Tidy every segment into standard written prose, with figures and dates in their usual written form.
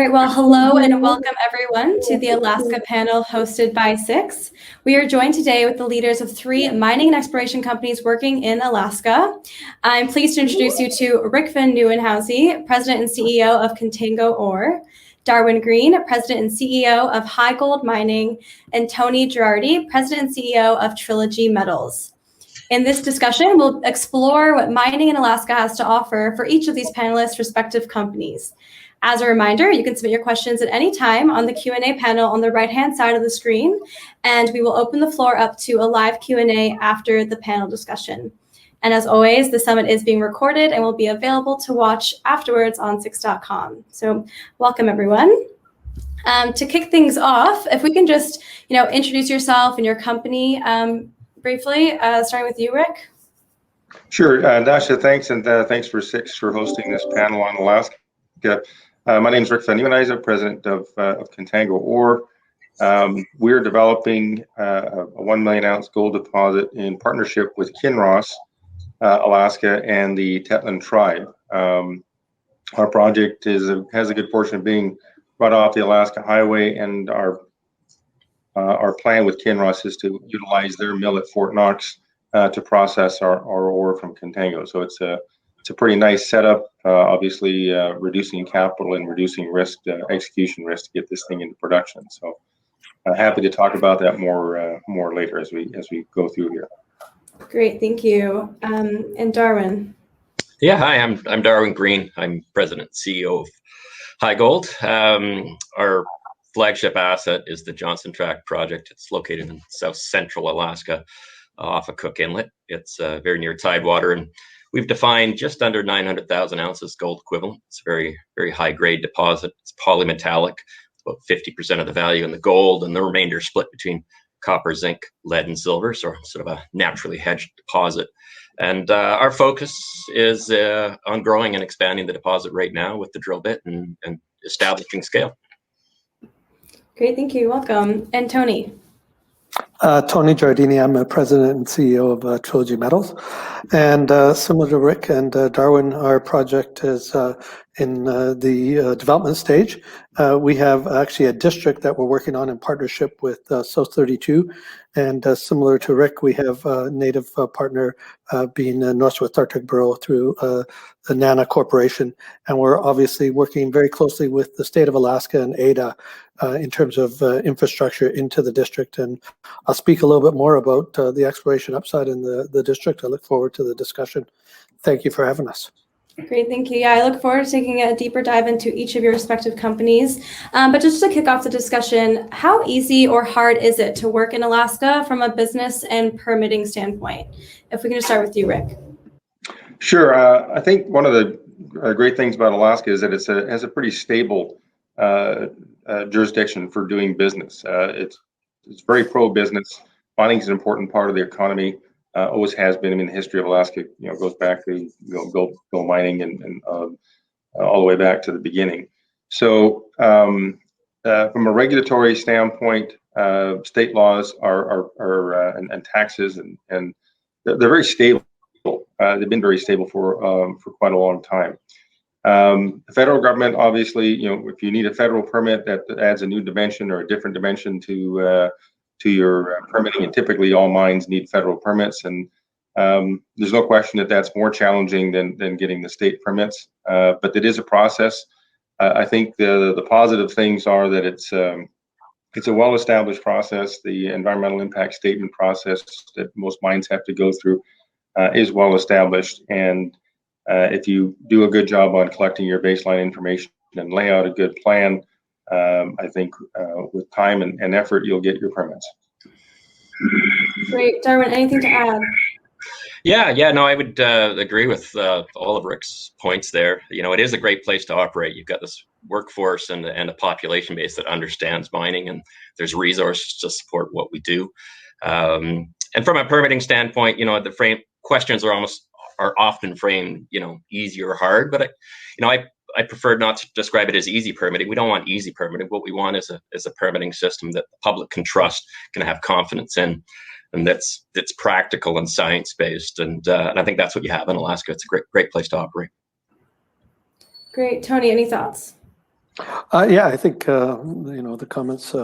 Great. Well, hello and welcome everyone to the Alaska panel hosted by SIX. We are joined today with the leaders of 3 mining and exploration companies working in Alaska. I'm pleased to introduce you to Rick Van Nieuwenhuyse, President and CEO of Contango Ore, Darwin Green, President and CEO of HighGold Mining, and Tony Girardi, President and CEO of Trilogy Metals. In this discussion, we'll explore what mining in Alaska has to offer for each of these panelists' respective companies. As a reminder, you can submit your questions at any time on the Q&A panel on the right-hand side of the screen, and we will open the floor up to a live Q&A after the panel discussion. And as always, the summit is being recorded and will be available to watch afterwards on six.com. So welcome, everyone. To kick things off, if we can just introduce yourself and your company briefly, starting with you, Rick. Sure, Dasha, thanks, and thanks for SIX for hosting this panel on Alaska. My name is Rick Van Nieuwenhuyse, President of Contango Ore. We're developing a 1 million ounce gold deposit in partnership with Kinross, Alaska, and the Tetlin tribe. Our project has a good portion of being right off the Alaska Highway, and our plan with Kinross is to utilize their mill at Fort Knox to process our ore from Contango. So it's a pretty nice setup, obviously reducing capital and reducing risk, execution risk to get this thing into production. So happy to talk about that more later as we go through here. Great, thank you. And Darwin. Yeah, hi, I'm Darwin Green. I'm President and CEO of HighGold. Our flagship asset is the Johnson Tract project. It's located in south central Alaska off of Cook Inlet. It's very near Tidewater, and we've defined just under 900,000 ounces gold equivalent. It's a very, very high grade deposit. It's polymetallic, about 50% of the value in the gold, and the remainder split between copper, zinc, lead, and silver, so sort of a naturally hedged deposit. And our focus is on growing and expanding the deposit right now with the drill bit and establishing scale. Great, thank you. Welcome. And Tony. Tony Girardi, I'm a President and CEO of Trilogy Metals. And similar to Rick and Darwin, our project is in the development stage. We have actually a district that we're working on in partnership with South 32. And similar to Rick, we have a native partner being Northwest Arctic Bureau through the NANA Corporation. And we're obviously working very closely with the state of Alaska and ADA in terms of infrastructure into the district. And I'll speak a little bit more about the exploration upside in the district. I look forward to the discussion. Thank you for having us. Great, thank you. Yeah, I look forward to taking a deeper dive into each of your respective companies. But just to kick off the discussion, how easy or hard is it to work in Alaska from a business and permitting standpoint? If we can just start with you, Rick. Sure. I think one of the great things about Alaska is that it has a pretty stable jurisdiction for doing business. It's very pro-business. Mining is an important part of the economy. Always has been. I mean, the history of Alaska, goes back to gold mining and all the way back to the beginning. So, from a regulatory standpoint, state laws and taxes and they're very stable. They've been very stable for quite a long time. The federal government, obviously, if you need a federal permit, that adds a new dimension or a different dimension to your permitting, and typically all mines need federal permits, and there's no question that that's more challenging than getting the state permits, but it is a process. I think the positive things are that it's a well-established process. The environmental impact statement process that most mines have to go through is well established, and if you do a good job on collecting your baseline information and lay out a good plan, I think with time and effort, you'll get your permits. Great. Darwin, anything to add? Yeah, no, I would agree with all of Rick's points there. It is a great place to operate. You've got this workforce and a population base that understands mining, and there's resources to support what we do. And from a permitting standpoint, the questions are often framed, easy or hard, but I prefer not to describe it as easy permitting. We don't want easy permitting. What we want is a permitting system that the public can trust, can have confidence in, and that's practical and science-based. And I think that's what you have in Alaska. It's a great place to operate. Great. Tony, any thoughts? Yeah, I think the comments.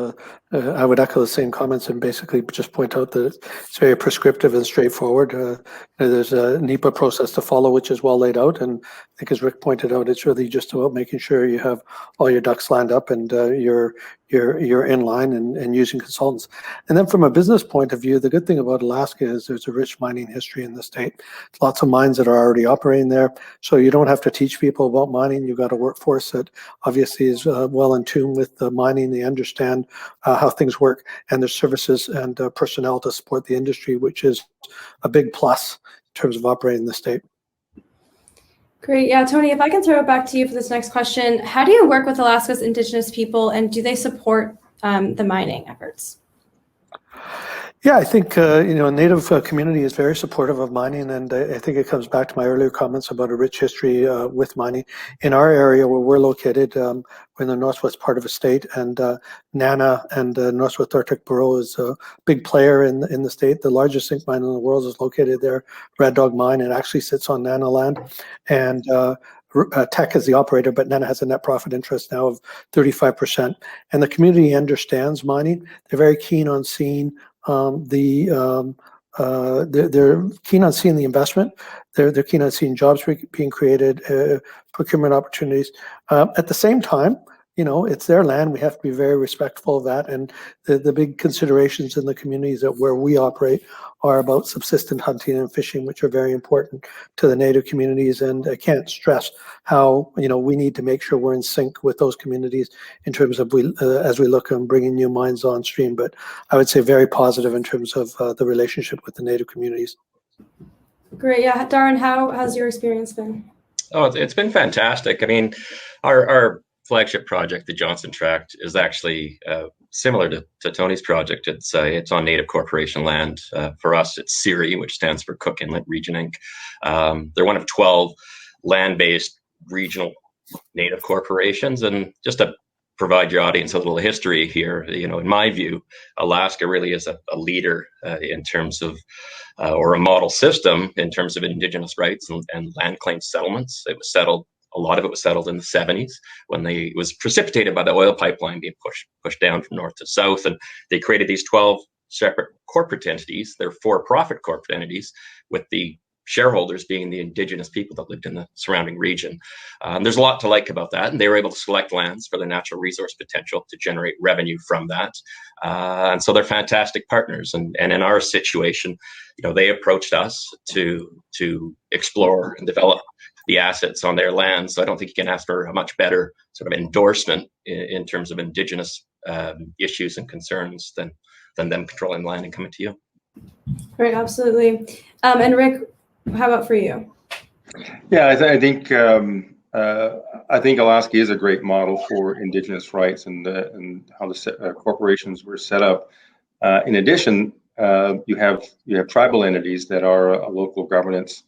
I would echo the same comments and basically just point out that it's very prescriptive and straightforward. There's a NEPA process to follow, which is well laid out, and I think, as Rick pointed out, it's really just about making sure you have all your ducks lined up and you're in line and using consultants. And then, from a business point of view, the good thing about Alaska is there's a rich mining history in the state. Lots of mines that are already operating there, so you don't have to teach people about mining. You've got a workforce that obviously is well in tune with the mining. They understand how things work, and there's services and personnel to support the industry, which is a big plus in terms of operating in the state. Great. Yeah, Tony, if I can throw it back to you for this next question, how do you work with Alaska's Indigenous people, and do they support the mining efforts? Yeah, I think Native community is very supportive of mining, and I think it comes back to my earlier comments about a rich history with mining. In our area where we're located, we're in the northwest part of the state, and NANA and Northwest Arctic Bureau is a big player in the state. The largest zinc mine in the world is located there, Red Dog Mine. It actually sits on NANA land, and Teck is the operator, but NANA has a net profit interest now of 35%. And the community understands mining. They're very keen on seeing they're keen on seeing the investment. They're keen on seeing jobs being created, procurement opportunities. At the same time, it's their land. We have to be very respectful of that. And the big considerations in the communities that where we operate are about subsistence hunting and fishing, which are very important to the Native communities. And I can't stress how we need to make sure we're in sync with those communities in terms of as we look on bringing new mines on stream. But I would say very positive in terms of the relationship with the Native communities. Great. Yeah, Darwin, how has your experience been? Oh, it's been fantastic. I mean, our flagship project, the Johnson Tract, is actually similar to Tony's project. It's on Native Corporation land. For us, it's CIRI, which stands for Cook Inlet Region Inc. They're one of 12 land-based regional Native corporations. And just to provide your audience a little history here, in my view, Alaska really is a leader in terms of, or a model system in terms of Indigenous rights and land claim settlements. A lot of it was settled in the 70s when it was precipitated by the oil pipeline being pushed down from north to south. And they created these 12 separate corporate entities. They're for-profit corporate entities, with the shareholders being the Indigenous people that lived in the surrounding region. There's a lot to like about that. And they were able to select lands for their natural resource potential to generate revenue from that. And so they're fantastic partners. And in our situation, they approached us to explore and develop the assets on their land. So I don't think you can ask for a much better sort of endorsement in terms of Indigenous issues and concerns than them controlling land and coming to you. Right, absolutely. And Rick, how about for you? Yeah, I think Alaska is a great model for Indigenous rights and how the corporations were set up. In addition, you have tribal entities that are a local governance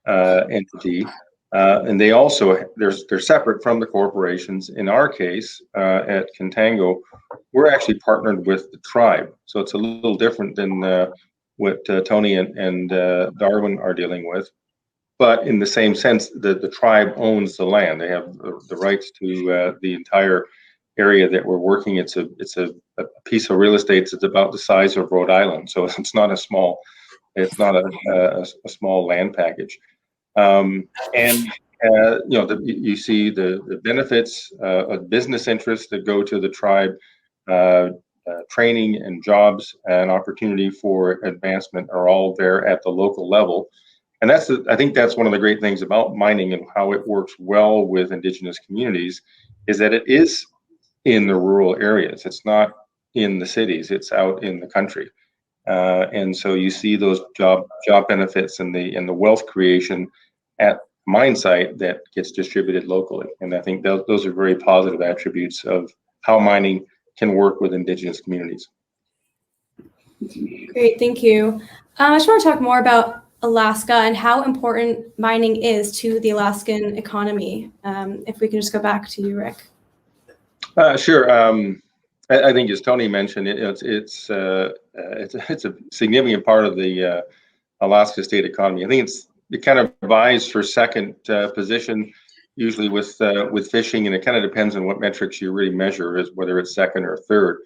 entity. And they also, they're separate from the corporations. In our case, at Contango, we're actually partnered with the tribe. So it's a little different than what Tony and Darwin are dealing with. But in the same sense, the tribe owns the land. They have the rights to the entire area that we're working. It's a piece of real estate that's about the size of Rhode Island. So it's not a small land package. You see the benefits of business interests that go to the tribe, training and jobs and opportunity for advancement are all there at the local level. And I think that's one of the great things about mining and how it works well with Indigenous communities, is that it is in the rural areas. It's not in the cities, it's out in the country. And so you see those job benefits and the wealth creation at mine site that gets distributed locally. And I think those are very positive attributes of how mining can work with Indigenous communities. Great, thank you. I just want to talk more about Alaska and how important mining is to the Alaskan economy. If we can just go back to you, Rick. Sure. I think, as Tony mentioned, it's a significant part of the Alaska state economy. I think it kind of vies for second position usually with fishing, and it kind of depends on what metrics you really measure, is whether it's second or third.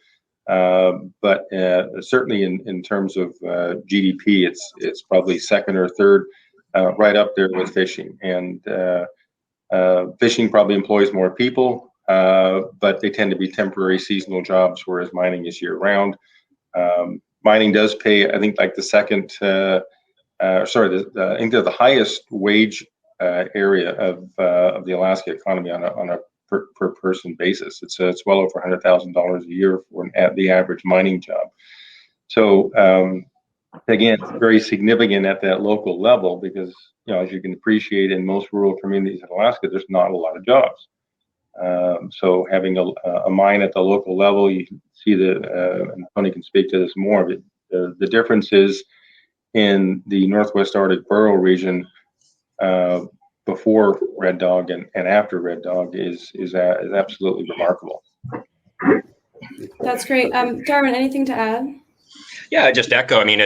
But certainly in terms of GDP, it's probably second or third, right up there with fishing. And fishing probably employs more people, but they tend to be temporary seasonal jobs, whereas mining is year round. Mining does pay, I think, like the second, I think they're the highest wage area of the Alaska economy on a per person basis. It's well over $100,000 a year for the average mining job. So again, it's very significant at that local level because, you know, as you can appreciate, in most rural communities in Alaska, there's not a lot of jobs. So having a mine at the local level, you can see and Tony can speak to this more, but the differences in the Northwest Arctic Borough region before Red Dog and after Red Dog is absolutely remarkable. That's great. Darwin, anything to add? Yeah, I just echo. I mean,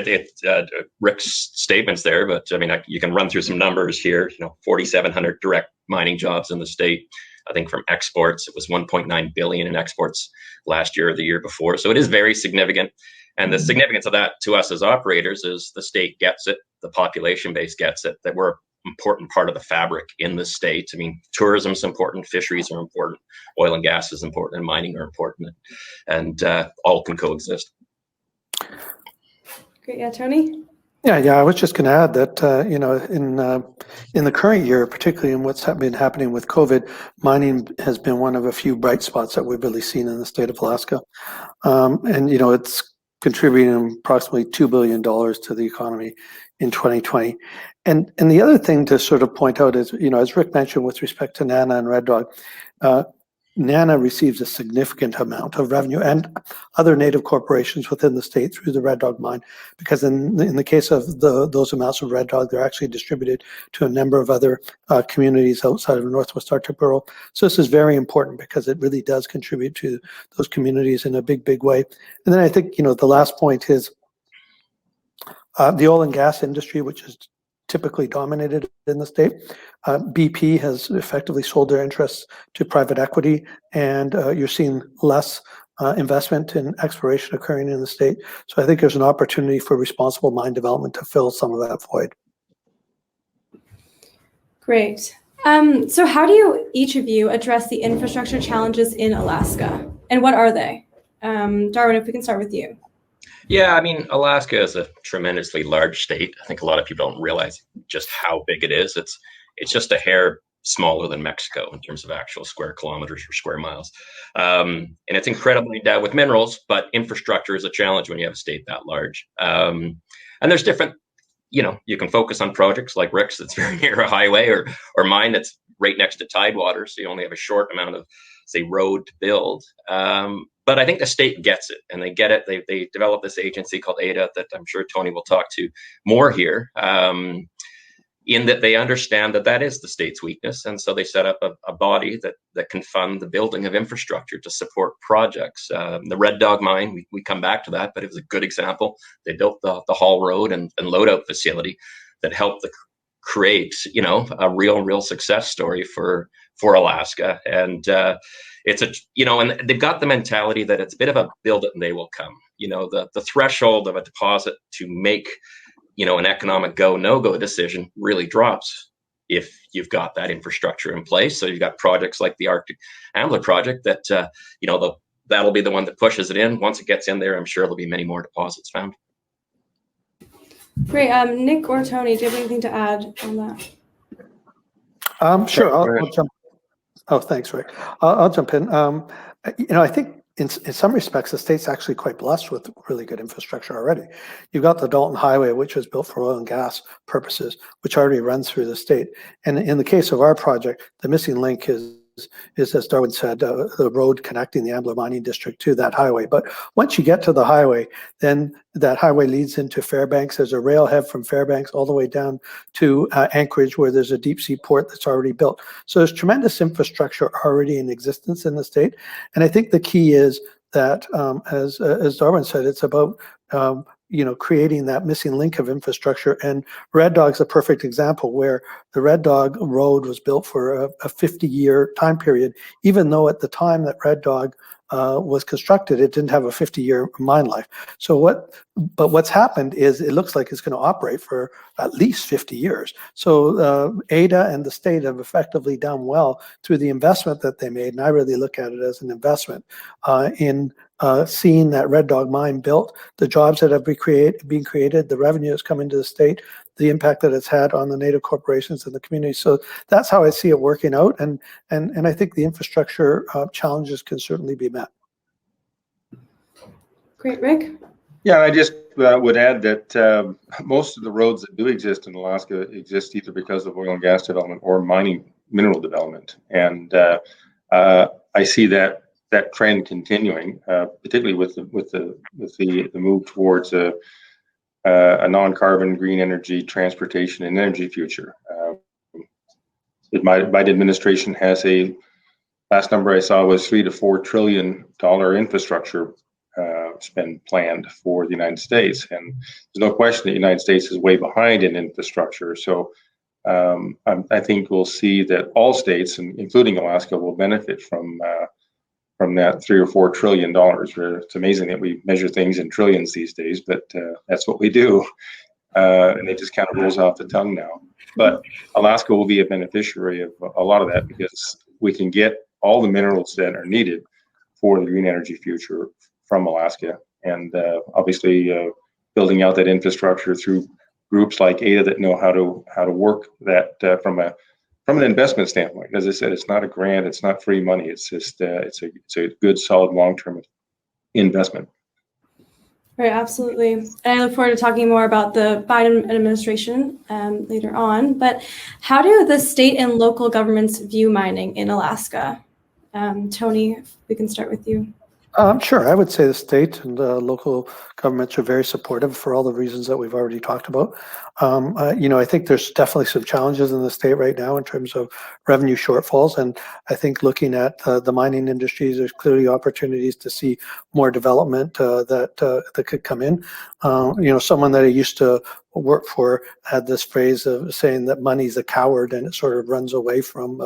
Rick's statements there, but I mean, you can run through some numbers here. You know, 4,700 direct mining jobs in the state. I think from exports, it was 1.9 billion in exports last year or the year before. So it is very significant. And the significance of that to us as operators is the state gets it, the population base gets it, that we're an important part of the fabric in the state. I mean, tourism is important, fisheries are important, oil and gas is important, and mining are important, and all can coexist. Great. Yeah, Tony? Yeah. I was just going to add that, you know, in the current year, particularly in what's been happening with COVID, mining has been one of a few bright spots that we've really seen in the state of Alaska. And, you know, it's contributing approximately $2 billion to the economy in 2020. And the other thing to sort of point out is, you know, as Rick mentioned with respect to NANA and Red Dog, NANA receives a significant amount of revenue, and other native corporations within the state through the Red Dog mine, because in the case of those amounts of Red Dog, they're actually distributed to a number of other communities outside of the Northwest Arctic Borough. So this is very important because it really does contribute to those communities in a big way. And then I think, you know, the last point is the oil and gas industry, which is typically dominated in the state. BP has effectively sold their interests to private equity, and you're seeing less investment in exploration occurring in the state. So I think there's an opportunity for responsible mine development to fill some of that void. Great. So how do each of you address the infrastructure challenges in Alaska, and what are they? Darwin, if we can start with you. Yeah, I mean, Alaska is a tremendously large state. I think a lot of people don't realize just how big it is. It's just a hair smaller than Mexico in terms of actual square kilometers or square miles. And it's incredibly endowed with minerals, but infrastructure is a challenge when you have a state that large. And there's different, you know, you can focus on projects like Rick's that's very near a highway, or mine that's right next to Tidewater, so you only have a short amount of, say, road to build. But I think the state gets it, and they get it. They developed this agency called ADA that I'm sure Tony will talk to more here, in that they understand that is the state's weakness. And so they set up a body that can fund the building of infrastructure to support projects. The Red Dog mine, we come back to that, but it was a good example. They built the haul road and loadout facility that helped create, you know, a real success story for Alaska. And it's and they've got the mentality that it's a bit of a build it and they will come. You know, the threshold of a deposit to make, you know, an economic go, no go decision really drops if you've got that infrastructure in place. So you've got projects like the Arctic Ambler project that, you know, that'll be the one that pushes it in. Once it gets in there, I'm sure there'll be many more deposits found. Great. Nick or Tony, do you have anything to add on that? Sure, I'll jump. Oh, thanks, Rick. I'll jump in. You know, I think in some respects, the state's actually quite blessed with really good infrastructure already. You've got the Dalton Highway, which was built for oil and gas purposes, which already runs through the state. And in the case of our project, the missing link is, as Darwin said, the road connecting the Ambler Mining District to that highway. But once you get to the highway, then that highway leads into Fairbanks. There's a railhead from Fairbanks all the way down to Anchorage, where there's a deep sea port that's already built. So there's tremendous infrastructure already in existence in the state. And I think the key is that, as Darwin said, it's about creating that missing link of infrastructure. And Red Dog's a perfect example where the Red Dog Road was built for a 50-year time period, even though at the time that Red Dog was constructed, it didn't have a 50-year mine life. But what's happened is it looks like it's going to operate for at least 50 years. So Ada and the state have effectively done well through the investment that they made, and I really look at it as an investment in seeing that Red Dog mine built, the jobs that have been created, the revenue that's come into the state, the impact that it's had on the Native corporations and the community. So that's how I see it working out, and I think the infrastructure challenges can certainly be met. Great, Rick. Yeah, I just would add that most of the roads that do exist in Alaska exist either because of oil and gas development or mineral development, and I see that trend continuing, particularly with the move towards a non-carbon green energy transportation and energy future. The Biden administration has last number I saw was $3 to $4 trillion infrastructure spend planned for the United States, and there's no question that the United States is way behind in infrastructure. So I think we'll see that all states, including Alaska, will benefit from that $3 or $4 trillion. It's amazing that we measure things in trillions these days, but that's what we do, and it just kind of rolls off the tongue now. But Alaska will be a beneficiary of a lot of that because we can get all the minerals that are needed for the green energy future from Alaska, and obviously building out that infrastructure through groups like Ada that know how to work that from an investment standpoint. As I said, it's not a grant, it's not free money. It's just it's a good, solid, long-term investment. Right, absolutely. And I look forward to talking more about the Biden administration later on. But how do the state and local governments view mining in Alaska? Tony, if we can start with you. Sure. I would say the state and local governments are very supportive for all the reasons that we've already talked about. I think there's definitely some challenges in the state right now in terms of revenue shortfalls. And I think looking at the mining industries, there's clearly opportunities to see more development that could come in. Someone that I used to work for had this phrase of saying that money's a coward and it sort of runs away from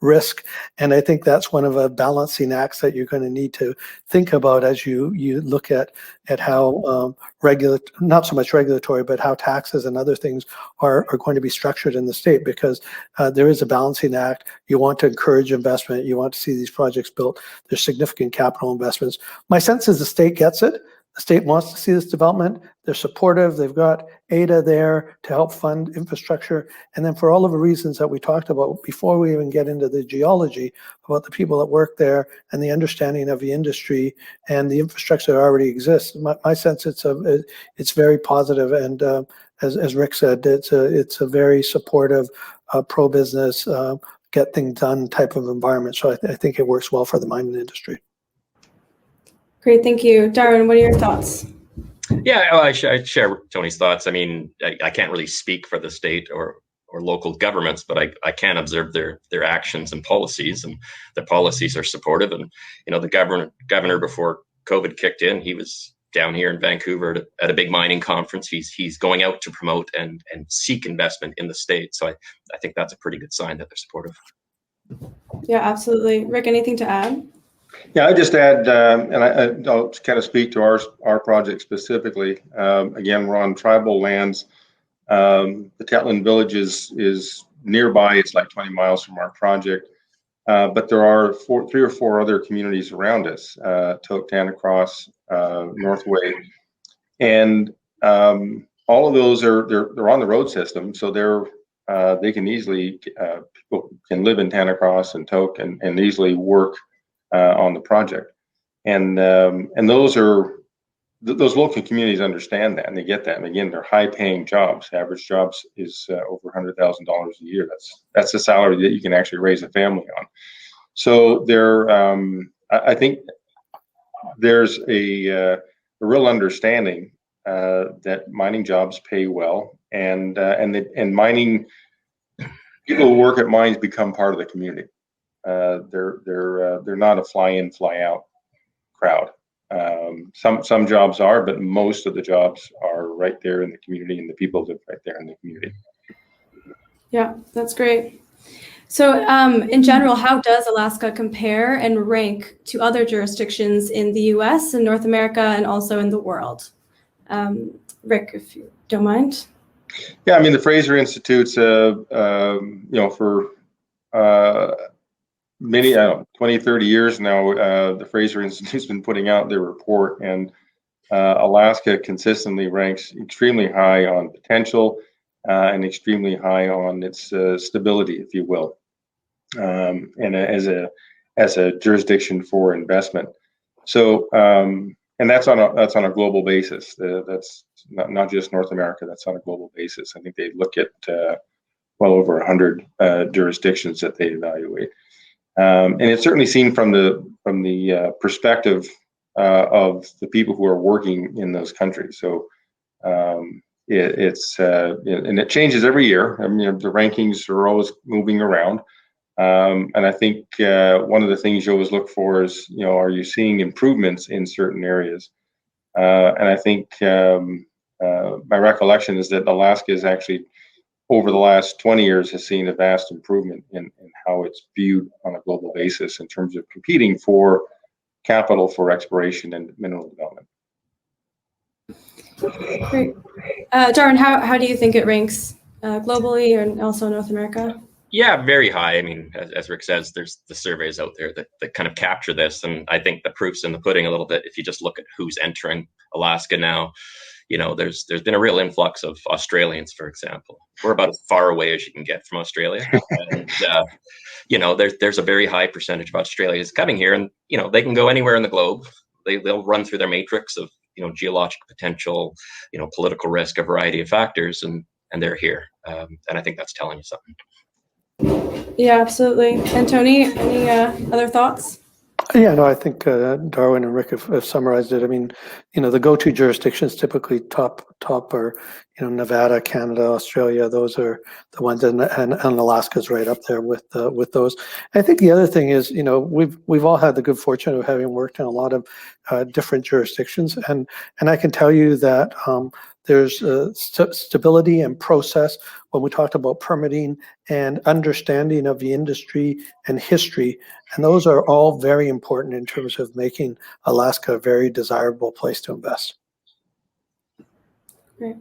risk. And I think that's one of the balancing acts that you're going to need to think about as you look at how not so much regulatory, but how taxes and other things are going to be structured in the state, because there is a balancing act. You want to encourage investment. You want to see these projects built. There's significant capital investments. My sense is the state gets it. The state wants to see this development. They're supportive. They've got Ada there to help fund infrastructure. And then for all of the reasons that we talked about before we even get into the geology, about the people that work there and the understanding of the industry and the infrastructure that already exists, my sense it's very positive. And as Rick said, it's a very supportive, pro-business, get things done type of environment. So I think it works well for the mining industry. Great, thank you. Darwin, what are your thoughts? Yeah, I share Tony's thoughts. I mean, I can't really speak for the state or local governments, but I can observe their actions and policies, and the policies are supportive. And the governor before COVID kicked in, he was down here in Vancouver at a big mining conference. He's going out to promote and seek investment in the state. So I think that's a pretty good sign that they're supportive. Yeah, absolutely. Rick, anything to add? Yeah, I just add, and I'll kind of speak to our project specifically. Again, we're on tribal lands. The Tetlin Village is nearby. It's like 20 miles from our project, but there are 3 or 4 other communities around us: Tok, Tanacross, Northway, and all of those they're on the road system, so they can easily people can live in Tanacross and Tok and easily work on the project, and those local communities understand that and they get that. And again, they're high-paying jobs. Average jobs is over $100,000 a year. That's a salary that you can actually raise a family on. So I think there's a real understanding that mining jobs pay well, and mining people who work at mines become part of the community. They're not a fly-in, fly-out crowd. Some jobs are, but most of the jobs are right there in the community, and the people live right there in the community. Yeah, that's great. So in general, how does Alaska compare and rank to other jurisdictions in the US and North America and also in the world? Rick, if you don't mind. Yeah, I mean, the Fraser Institute's, for many, 20, 30 years now, the Fraser Institute's been putting out their report, and Alaska consistently ranks extremely high on potential and extremely high on its stability, if you will, and as a jurisdiction for investment. So, and that's on a global basis. That's not just North America. That's on a global basis. I think they look at well over 100 jurisdictions that they evaluate. And it's certainly seen from the perspective of the people who are working in those countries. So and it changes every year. I mean, the rankings are always moving around. And I think one of the things you always look for is, are you seeing improvements in certain areas? And I think my recollection is that Alaska is actually, over the last 20 years, has seen a vast improvement in how it's viewed on a global basis in terms of competing for capital for exploration and mineral development. Great. Darwin, how do you think it ranks globally and also North America? Yeah, very high. I mean, as Rick says, there's the surveys out there that kind of capture this. And I think the proof's in the pudding a little bit. If you just look at who's entering Alaska now, there's been a real influx of Australians, for example. We're about as far away as you can get from Australia. And, there's a very high percentage of Australians coming here, and, they can go anywhere in the globe. They'll run through their matrix of, geologic potential, political risk, a variety of factors, and they're here. And I think that's telling you something. Yeah, absolutely. And Tony, any other thoughts? Yeah, no, I think Darwin and Rick have summarized it. I mean, the go-to jurisdictions typically top are, Nevada, Canada, Australia. Those are the ones, and Alaska's right up there with those. I think the other thing is, we've all had the good fortune of having worked in a lot of different jurisdictions, and I can tell you that there's stability and process when we talked about permitting and understanding of the industry and history. And those are all very important in terms of making Alaska a very desirable place to invest. Great.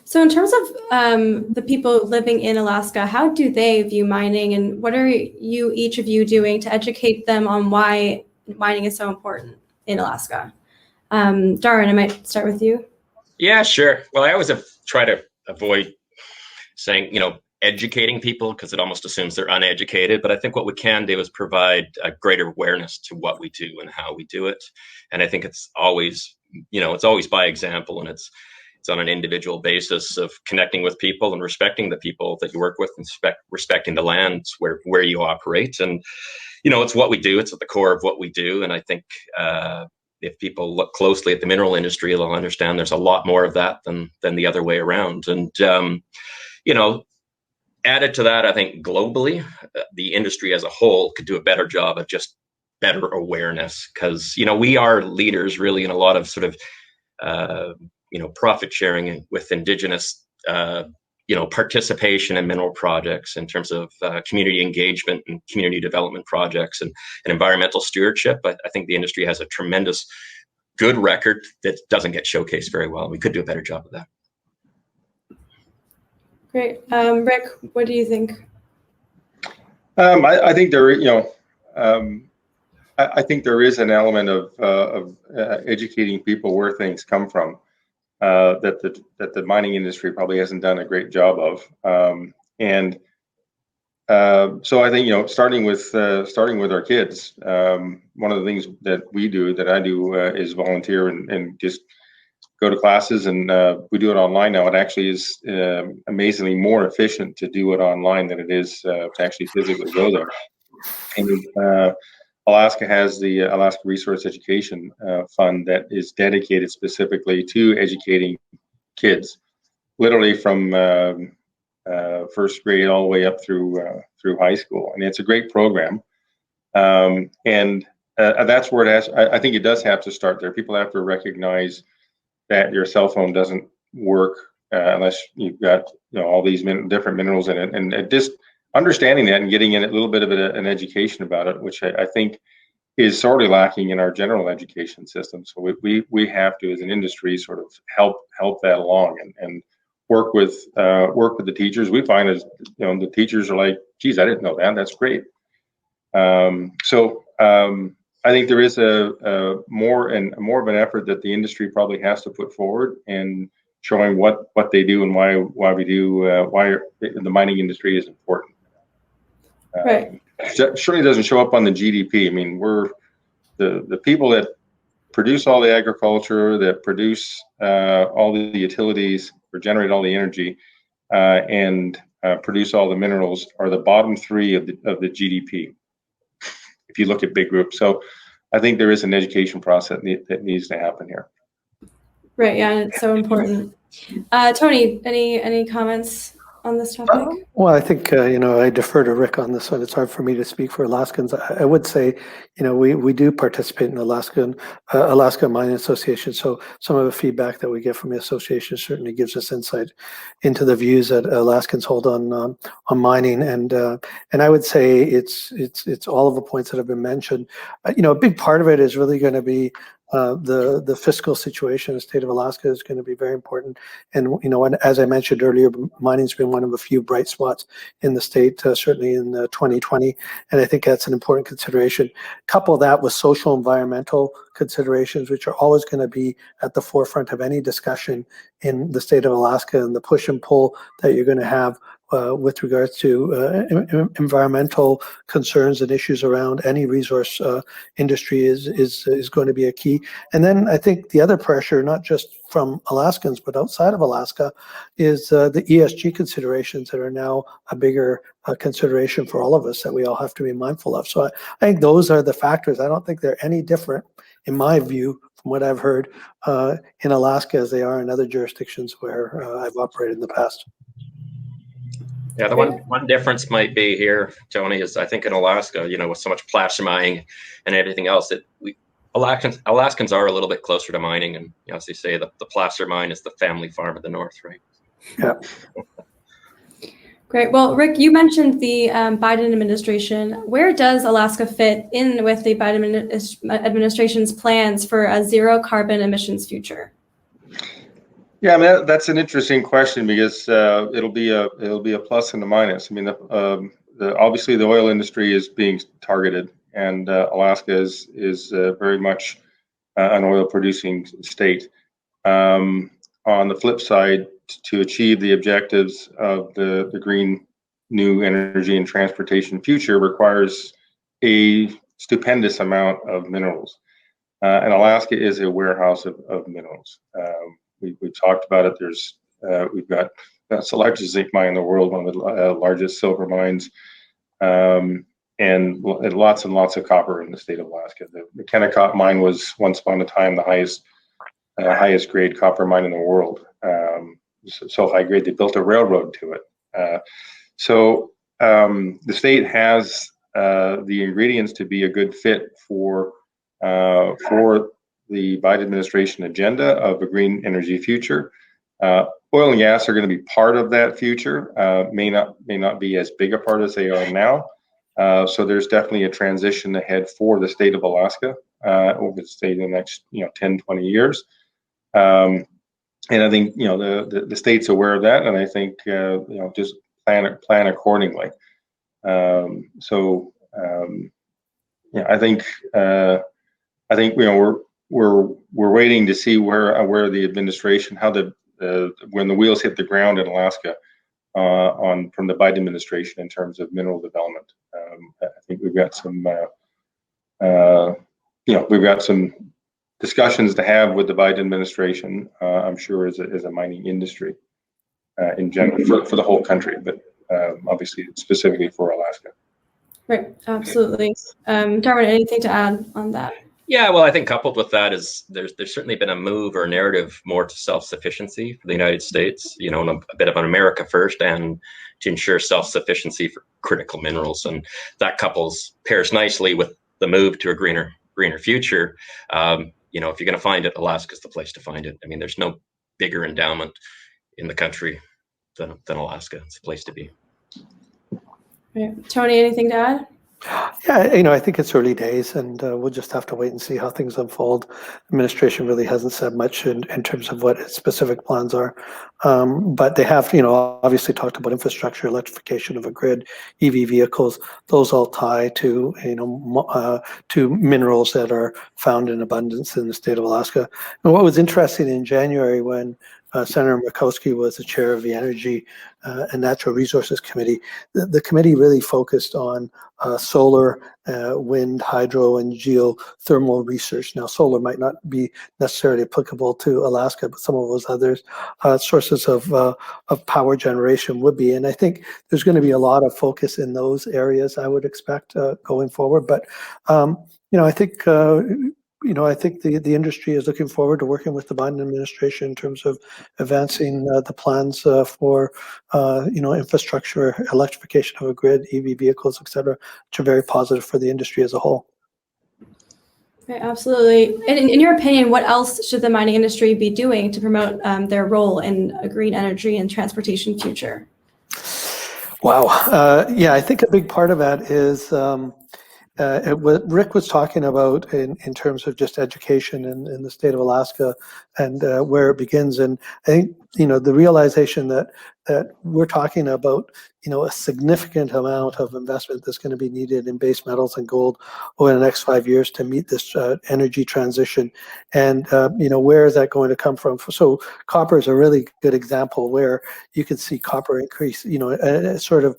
So in terms of the people living in Alaska, how do they view mining, and what are each of you doing to educate them on why mining is so important in Alaska? Darwin, I might start with you. Yeah, sure. Well, I always try to avoid saying, educating people, because it almost assumes they're uneducated. But I think what we can do is provide a greater awareness to what we do and how we do it. And I think it's always by example, and it's on an individual basis of connecting with people and respecting the people that you work with, and respecting the lands where you operate. And, it's what we do. It's at the core of what we do. And I think if people look closely at the mineral industry, they'll understand there's a lot more of that than the other way around. And, added to that, I think globally, the industry as a whole could do a better job of just better awareness, because, we are leaders really in a lot of sort of, profit sharing with Indigenous, participation in mineral projects in terms of community engagement and community development projects and environmental stewardship. But I think the industry has a tremendous good record that doesn't get showcased very well. We could do a better job of that. Great. Rick, what do you think? I think I think there is an element of educating people where things come from that the mining industry probably hasn't done a great job of. So I think, starting with our kids, one of the things that I do is volunteer and just go to classes, and we do it online now. It actually is amazingly more efficient to do it online than it is to actually physically go there. And Alaska has the Alaska Resource Education Fund that is dedicated specifically to educating kids, literally from first grade all the way up through high school. And it's a great program. And that's where it has. I think it does have to start there. People have to recognize that your cell phone doesn't work unless you've got all these different minerals in it, and just understanding that and getting in a little bit of an education about it, which I think is sorely lacking in our general education system. So we have to, as an industry, sort of help that along and work with the teachers. We find as the teachers are like, geez, I didn't know that. That's great. I think there is a more of an effort that the industry probably has to put forward in showing what they do and why we do why the mining industry is important. Right. Surely doesn't show up on the GDP. I mean, we're the people that produce all the agriculture, that produce all the utilities, or generate all the energy, and produce all the minerals, are the bottom three of the GDP. If you look at big groups, so I think there is an education process that needs to happen here. Right. Yeah, it's so important. Tony, any comments on this topic? Well, I think, I defer to Rick on this one. It's hard for me to speak for Alaskans. I would say, we do participate in Alaska Mining Association. So some of the feedback that we get from the association certainly gives us insight into the views that Alaskans hold on mining. And I would say it's all of the points that have been mentioned. A big part of it is really going to be the fiscal situation in the state of Alaska is going to be very important. And, as I mentioned earlier, mining's been one of a few bright spots in the state, certainly in 2020. And I think that's an important consideration. Couple that with social environmental considerations, which are always going to be at the forefront of any discussion in the state of Alaska, and the push and pull that you're going to have with regards to environmental concerns and issues around any resource industry is going to be a key. And then I think the other pressure, not just from Alaskans, but outside of Alaska, is the ESG considerations that are now a bigger consideration for all of us that we all have to be mindful of. So I think those are the factors. I don't think they're any different, in my view, from what I've heard in Alaska as they are in other jurisdictions where I've operated in the past. Yeah, the one difference might be here, Tony, is I think in Alaska, with so much placer mining and everything else, that Alaskans are a little bit closer to mining, and as they say, the placer mine is the family farm of the north, right? Yeah. Great. Well, Rick, you mentioned the Biden administration. Where does Alaska fit in with the Biden administration's plans for a zero carbon emissions future? Yeah, I mean, that's an interesting question, because it'll be a plus and a minus. I mean, obviously the oil industry is being targeted, and Alaska is very much an oil producing state. On the flip side, to achieve the objectives of the green new energy and transportation future requires a stupendous amount of minerals, and Alaska is a warehouse of minerals. We've talked about it. That's the largest zinc mine in the world, one of the largest silver mines, and lots and lots of copper in the state of Alaska. The Kennecott mine was once upon a time the highest grade copper mine in the world. So high grade they built a railroad to it. So the state has the ingredients to be a good fit for the Biden administration agenda of a green energy future. Oil and gas are going to be part of that future. May not be as big a part as they are now. So there's definitely a transition ahead for the state of Alaska over the next 10, 20 years. And I think the state's aware of that, and I think just plan accordingly. I think we're waiting to see where the administration, when the wheels hit the ground in Alaska from the Biden administration in terms of mineral development. I think we've got some discussions to have with the Biden administration. I'm sure as a mining industry in general for the whole country, but obviously specifically for Alaska. Right, absolutely. Darwin, anything to add on that? Yeah, well, I think coupled with that is there's certainly been a move or narrative more to self-sufficiency for the United States, and a bit of an America first, and to ensure self-sufficiency for critical minerals. And that pairs nicely with the move to a greener greener future, you know, if you're going to find it, Alaska's the place to find it. I mean, there's no bigger endowment in the country than Alaska. It's a place to be. Right. Tony, anything to add? Yeah, you know, I think it's early days, and we'll just have to wait and see how things unfold. Administration really hasn't said much in terms of what its specific plans are, but they have, you know, obviously talked about infrastructure, electrification of a grid, EV vehicles. Those all tie to, you know, to minerals that are found in abundance in the state of Alaska. And what was interesting in January when Senator Murkowski was the chair of the Energy and Natural Resources Committee, the committee really focused on solar, wind, hydro, and geothermal research. Now, solar might not be necessarily applicable to Alaska, but some of those other sources of power generation would be. And I think there's going to be a lot of focus in those areas, I would expect, going forward. But, you know, I think I think the industry is looking forward to working with the Biden administration in terms of advancing the plans for infrastructure, electrification of a grid, EV vehicles, et cetera, which are very positive for the industry as a whole. Right, absolutely. And in your opinion, what else should the mining industry be doing to promote their role in a green energy and transportation future? Wow. Yeah, I think a big part of that is what Rick was talking about in terms of just education in the state of Alaska and where it begins. And I think, you know, the realization that we're talking about, you know, a significant amount of investment that's going to be needed in base metals and gold over the next 5 years to meet this energy transition. And, you know, where is that going to come from? So copper is a really good example where you can see copper increase, you know, sort of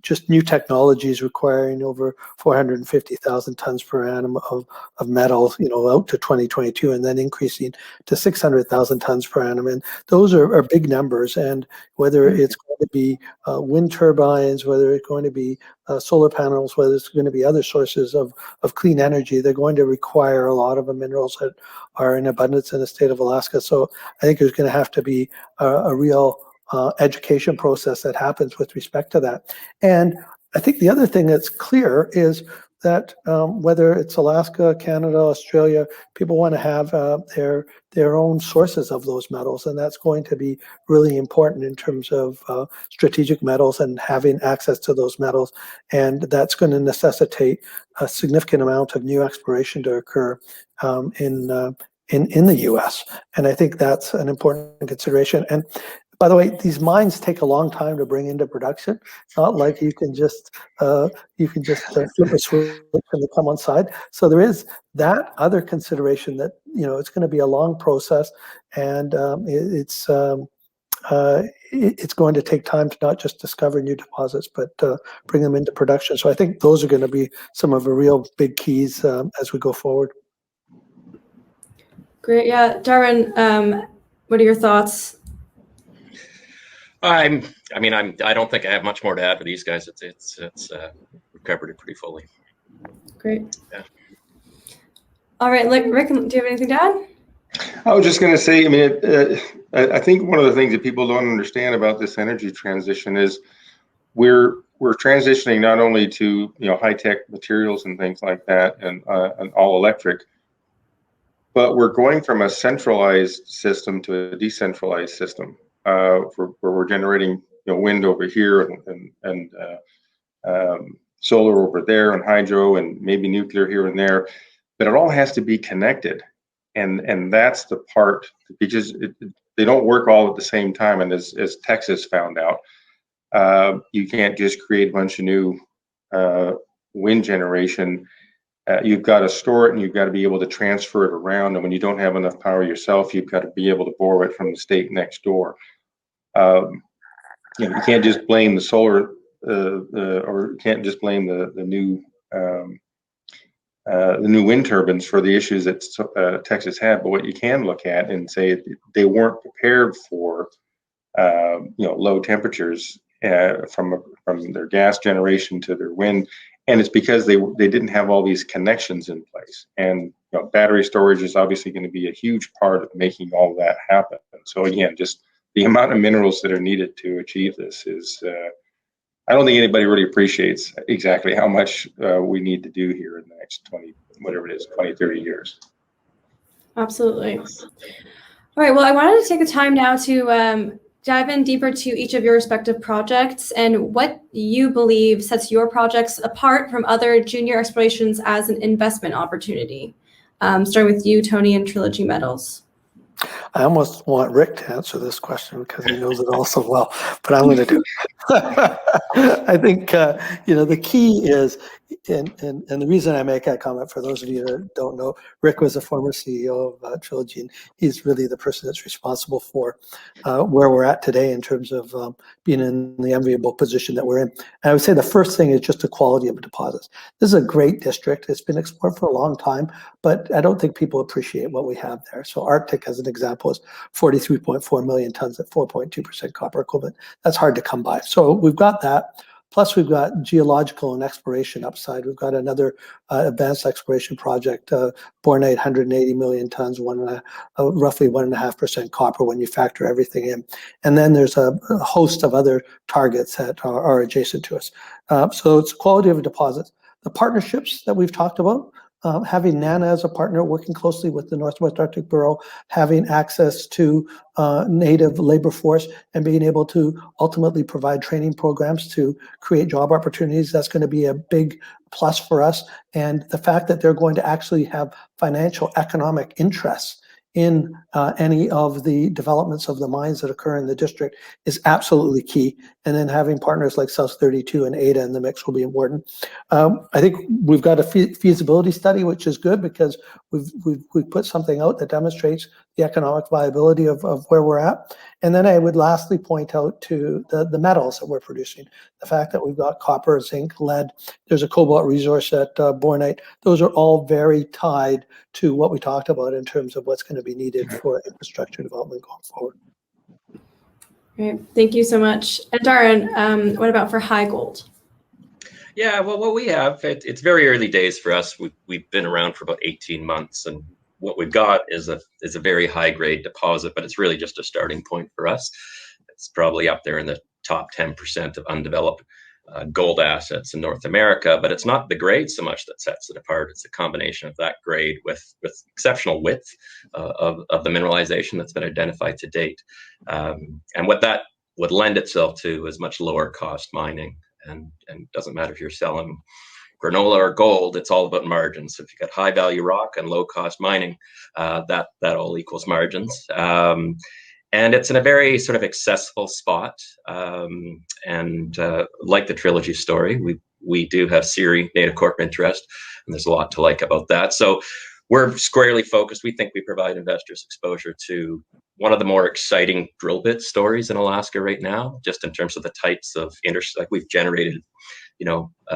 just new technologies requiring over 450,000 tons per annum of metals, you know, out to 2022, and then increasing to 600,000 tons per annum. And those are big numbers. And whether it's going to be wind turbines, whether it's going to be solar panels, whether it's going to be other sources of clean energy, they're going to require a lot of the minerals that are in abundance in the state of Alaska. So I think there's going to have to be a real education process that happens with respect to that. And I think the other thing that's clear is that whether it's Alaska, Canada, Australia, people want to have their own sources of those metals, and that's going to be really important in terms of strategic metals and having access to those metals. And that's going to necessitate a significant amount of new exploration to occur in the U.S. And I think that's an important consideration. And by the way, these mines take a long time to bring into production. It's not like you can just flip a switch and they come on side. So there is that other consideration that, you know, it's going to be a long process, and it's going to take time to not just discover new deposits, but bring them into production. So I think those are going to be some of the real big keys as we go forward. Great. Yeah, Darwin, what are your thoughts? I don't think I have much more to add for these guys. It's we've covered it pretty fully. Great. Yeah. All right, Rick, do you have anything to add? I was just going to say, I mean, I think one of the things that people don't understand about this energy transition is we're transitioning not only to, you know, high-tech materials and things like that, and all electric, but we're going from a centralized system to a decentralized system. Where we're generating, you know, wind over here and solar over there, and hydro, and maybe nuclear here and there, but it all has to be connected, and that's the part, because they don't work all at the same time. And as Texas found out, you can't just create a bunch of new wind generation. You've got to store it, and you've got to be able to transfer it around. And when you don't have enough power yourself, you've got to be able to borrow it from the state next door. You know, you can't just blame the solar, or you can't just blame the new wind turbines for the issues that Texas had. But what you can look at and say they weren't prepared for, you know, low temperatures from their gas generation to their wind, and it's because they didn't have all these connections in place. And, you know, battery storage is obviously going to be a huge part of making all of that happen. And so again, just the amount of minerals that are needed to achieve this is I don't think anybody really appreciates exactly how much we need to do here in the next 20, whatever it is, 20, 30 years. Absolutely. All right. Well, I wanted to take the time now to dive in deeper to each of your respective projects and what you believe sets your projects apart from other junior explorations as an investment opportunity. Starting with you, Tony, and Trilogy Metals. I almost want Rick to answer this question because he knows it all so well, but I'm going to do it. I think, the key is, and the reason I make that comment, for those of you that don't know, Rick was a former CEO of Trilogy, and he's really the person that's responsible for where we're at today in terms of being in the enviable position that we're in. And I would say the first thing is just the quality of the deposits. This is a great district. It's been explored for a long time, but I don't think people appreciate what we have there. So Arctic, as an example, is 43.4 million tons at 4.2% copper equivalent. That's hard to come by. So we've got that. Plus, we've got geological and exploration upside. We've got another advanced exploration project, Bornite, 180 million tons, roughly 1.5% copper when you factor everything in. And then there's a host of other targets that are adjacent to us. So it's quality of deposits. The partnerships that we've talked about, having NANA as a partner, working closely with the Northwest Arctic Bureau, having access to native labor force, and being able to ultimately provide training programs to create job opportunities, that's going to be a big plus for us. And the fact that they're going to actually have financial economic interests in any of the developments of the mines that occur in the district is absolutely key. And then having partners like South 32 and Ada in the mix will be important. I think we've got a feasibility study, which is good because we've put something out that demonstrates the economic viability of where we're at. And then I would lastly point out to the metals that we're producing. The fact that we've got copper, zinc, lead, there's a cobalt resource at Bornite. Those are all very tied to what we talked about in terms of what's going to be needed for infrastructure development going forward. Great. Thank you so much. And Darren, what about for HighGold? Yeah, well, what we have, it's very early days for us. We've been around for about 18 months, and what we've got is a very high grade deposit, but it's really just a starting point for us. It's probably up there in the top 10% of undeveloped gold assets in North America, but it's not the grade so much that sets it apart. It's a combination of that grade with exceptional width of the mineralization that's been identified to date. And what that would lend itself to is much lower cost mining. And it doesn't matter if you're selling granola or gold, it's all about margins. So if you've got high value rock and low cost mining, that all equals margins. And it's in a very sort of accessible spot. And like the Trilogy story, we do have CIRI Native Corp interest, and there's a lot to like about that. So we're squarely focused. We think we provide investors exposure to one of the more exciting drill bit stories in Alaska right now, just in terms of the types of like we've generated,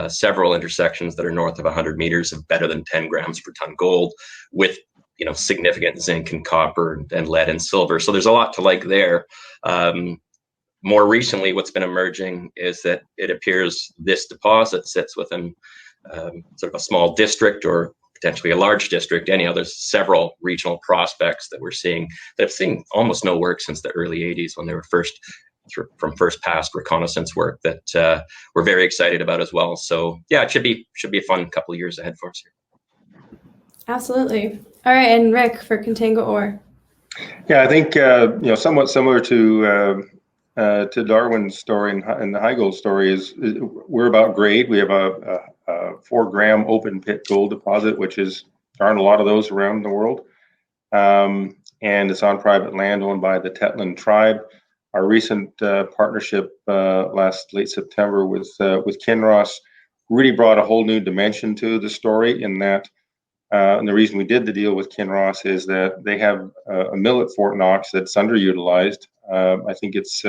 several intersections that are north of 100 meters of better than 10 grams per ton gold with, significant zinc and copper and lead and silver. So there's a lot to like there. More recently, what's been emerging is that it appears this deposit sits within sort of a small district or potentially a large district. There's several regional prospects that we're seeing that have seen almost no work since the early 80s when they were first past reconnaissance work that we're very excited about as well. So yeah, it should be a fun couple of years ahead for us here. Absolutely. All right, and Rick for Contango Ore. Yeah, I think somewhat similar to Darwin's story and the HighGold story is we're about grade. We have a 4-gram open pit gold deposit, which there aren't a lot of those around the world, and it's on private land owned by the Tetlin tribe. Our recent partnership late September with Kinross really brought a whole new dimension to the story in that. And the reason we did the deal with Kinross is that they have a mill at Fort Knox that's underutilized. I think it's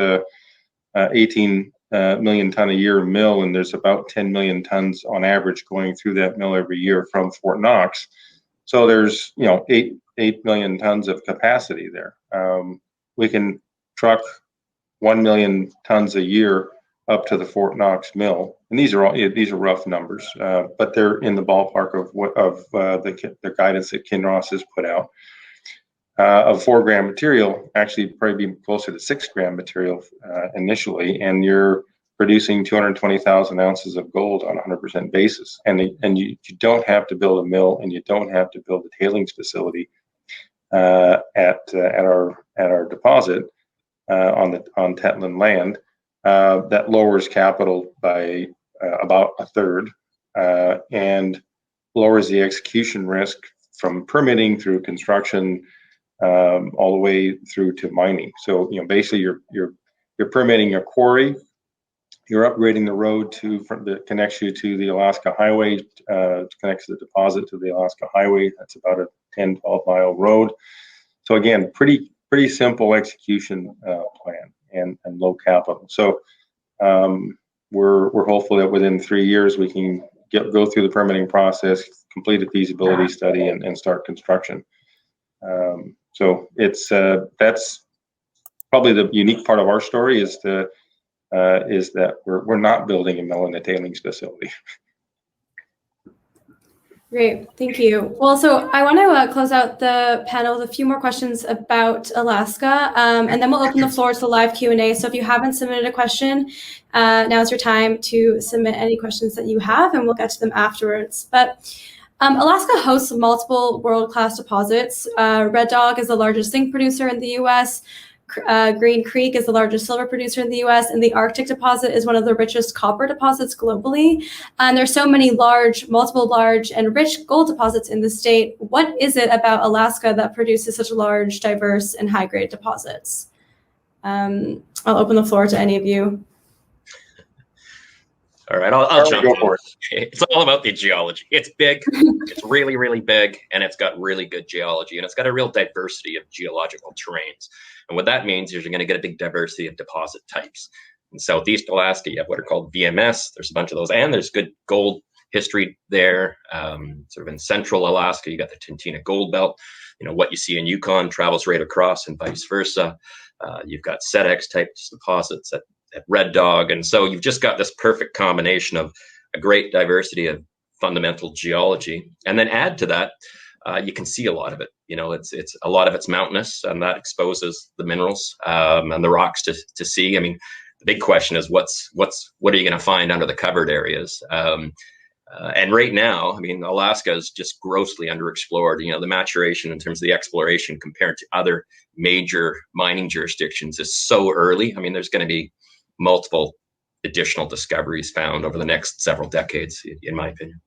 18 million ton a year mill, and there's about 10 million tons on average going through that mill every year from Fort Knox. So there's 8 million tons of capacity there. We can truck 1 million tons a year up to the Fort Knox mill, and these are rough numbers, but they're in the ballpark of the guidance that Kinross has put out. Of 4-gram material, actually probably be closer to 6-gram material initially, and you're producing 220,000 ounces of gold on a 100% basis. And you don't have to build a mill, and you don't have to build a tailings facility at our deposit on Tetlin land. That lowers capital by about a third, and lowers the execution risk from permitting through construction all the way through to mining. So basically you're permitting a quarry, you're upgrading the road that connects you to the Alaska Highway, connects the deposit to the Alaska Highway. That's about a 10-12 mile road. So again, pretty simple execution plan and low capital. So we're hopeful that within 3 years we can go through the permitting process, complete a feasibility study, and start construction. So that's probably the unique part of our story is that we're not building a mill and a tailings facility. Great, thank you. Well, so I want to close out the panel with a few more questions about Alaska, and then we'll open the floor to the live Q&A. So if you haven't submitted a question, now's your time to submit any questions that you have, and we'll get to them afterwards. But Alaska hosts multiple world-class deposits. Red Dog is the largest zinc producer in the U.S., Green Creek is the largest silver producer in the U.S., and the Arctic deposit is one of the richest copper deposits globally. And there's so many multiple large and rich gold deposits in the state. What is it about Alaska that produces such large, diverse, and high-grade deposits? I'll open the floor to any of you. All right, I'll jump in. For it. It's all about the geology. It's big, it's really, really big, and it's got really good geology, and it's got a real diversity of geological terrains. And what that means is you're going to get a big diversity of deposit types. In Southeast Alaska, you have what are called VMS. There's a bunch of those, and there's good gold history there. Sort of in Central Alaska, you got the Tintina Gold Belt. What you see in Yukon travels right across, and vice versa. You've got SEDEX type deposits at Red Dog, and so you've just got this perfect combination of a great diversity of fundamental geology, and then add to that, you can see a lot of it. It's a lot of it's mountainous, and that exposes the minerals and the rocks to see. I mean, the big question is what are you going to find under the covered areas? And right now, I mean, Alaska is just grossly underexplored. The maturation in terms of the exploration compared to other major mining jurisdictions is so early. I mean, there's going to be multiple additional discoveries found over the next several decades, in my opinion.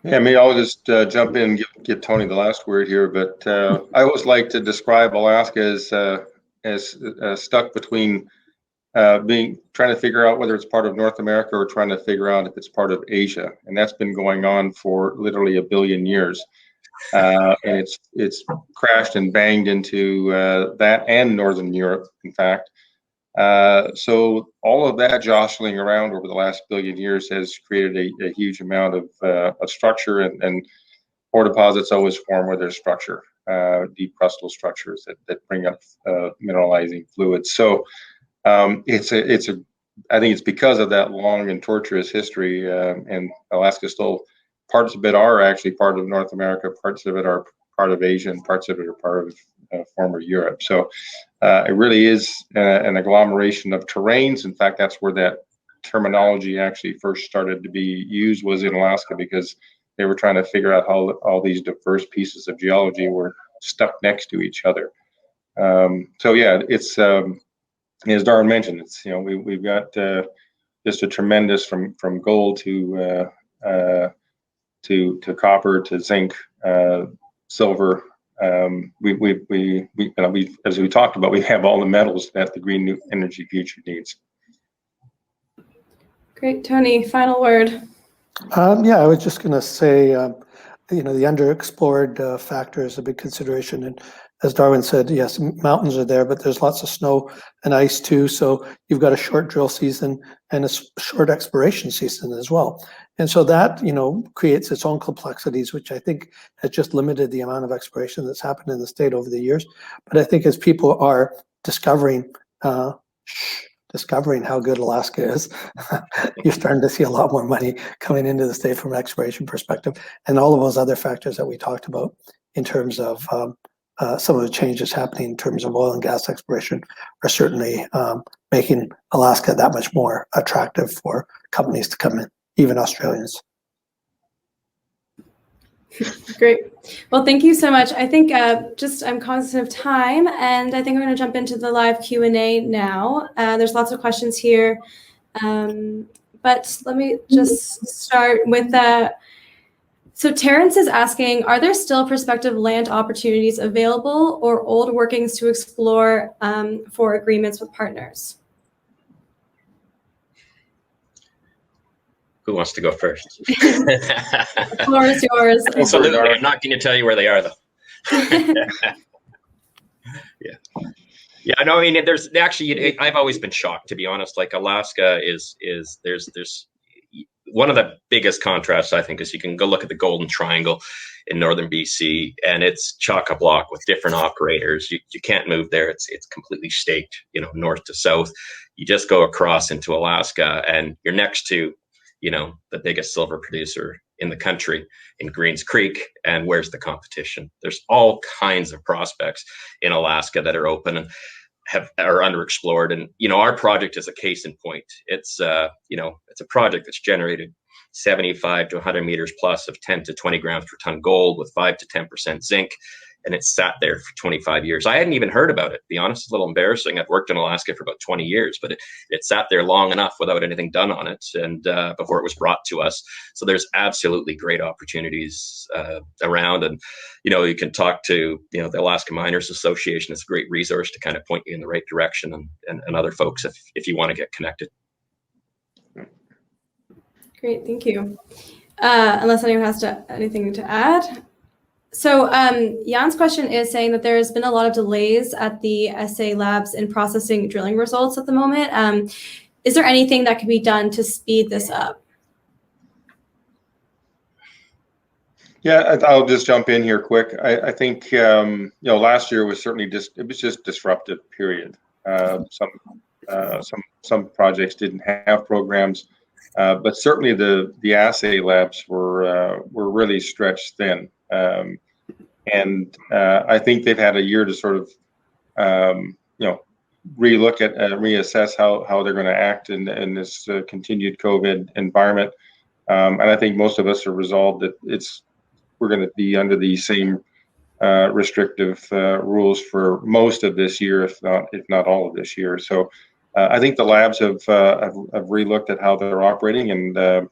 Yeah, I'll just jump in and give Tony the last word here. But I always like to describe Alaska as stuck between trying to figure out whether it's part of North America or trying to figure out if it's part of Asia, and that's been going on for literally 1 billion years. And it's crashed and banged into that and Northern Europe, in fact. So all of that jostling around over the last 1 billion years has created a huge amount of structure, and ore deposits always form where there's structure, deep crustal structures that bring up mineralizing fluids. So I think it's because of that long and torturous history, and Alaska still, parts of it are actually part of North America, parts of it are part of Asia, and parts of it are part of former Europe. So it really is an agglomeration of terrains. In fact, that's where that terminology actually first started to be used, was in Alaska, because they were trying to figure out how all these diverse pieces of geology were stuck next to each other. So yeah, it's as Darwin mentioned, it's we've got just a tremendous from gold to copper to zinc, silver. We as we talked about, we have all the metals that the green new energy future needs. Great, Tony, final word. Yeah, I was just going to say, the underexplored factor is a big consideration. And as Darwin said, yes, mountains are there, but there's lots of snow and ice too. So you've got a short drill season and a short exploration season as well. And so that, creates its own complexities, which I think has just limited the amount of exploration that's happened in the state over the years. But I think as people are discovering how good Alaska is, you're starting to see a lot more money coming into the state from an exploration perspective. And all of those other factors that we talked about in terms of some of the changes happening in terms of oil and gas exploration are certainly making Alaska that much more attractive for companies to come in, even Australians. Great. Well, thank you so much. I think I'm conscious of time, and I think we're going to jump into the live Q&A now. There's lots of questions here, but let me just start with so Terrence is asking, are there still prospective land opportunities available or old workings to explore for agreements with partners? Who wants to go first? The floor is yours. Absolutely. I'm not going to tell you where they are, though. Yeah, no, I mean, there's actually, I've always been shocked, to be honest. Like, Alaska there's one of the biggest contrasts, I think, is you can go look at the Golden Triangle in northern BC, and it's chock-a-block with different operators. You can't move there. It's completely staked, north to south. You just go across into Alaska, and you're next to, the biggest silver producer in the country in Greens Creek. And where's the competition? There's all kinds of prospects in Alaska that are open and are underexplored. And, our project is a case in point. It's, it's a project that's generated 75 to 100 meters plus of 10 to 20 grams per ton gold with 5 to 10% zinc. And it's sat there for 25 years. I hadn't even heard about it, to be honest. It's a little embarrassing. I've worked in Alaska for about 20 years, but it sat there long enough without anything done on it, and before it was brought to us. So there's absolutely great opportunities around. And, you can talk to, the Alaska Miners Association. It's a great resource to kind of point you in the right direction, and other folks if you want to get connected. Great, thank you. Unless anyone has anything to add. So Jan's question is saying that there has been a lot of delays at the SA Labs in processing drilling results at the moment. Is there anything that can be done to speed this up? Yeah, I'll just jump in here quick. I think last year was certainly just disruptive period. Some projects didn't have programs, but certainly the assay labs were really stretched thin. And I think they've had a year to sort of, relook at and reassess how they're going to act in this continued COVID environment. And I think most of us are resolved that we're going to be under the same restrictive rules for most of this year, if not all of this year. So I think the labs have relooked at how they're operating, and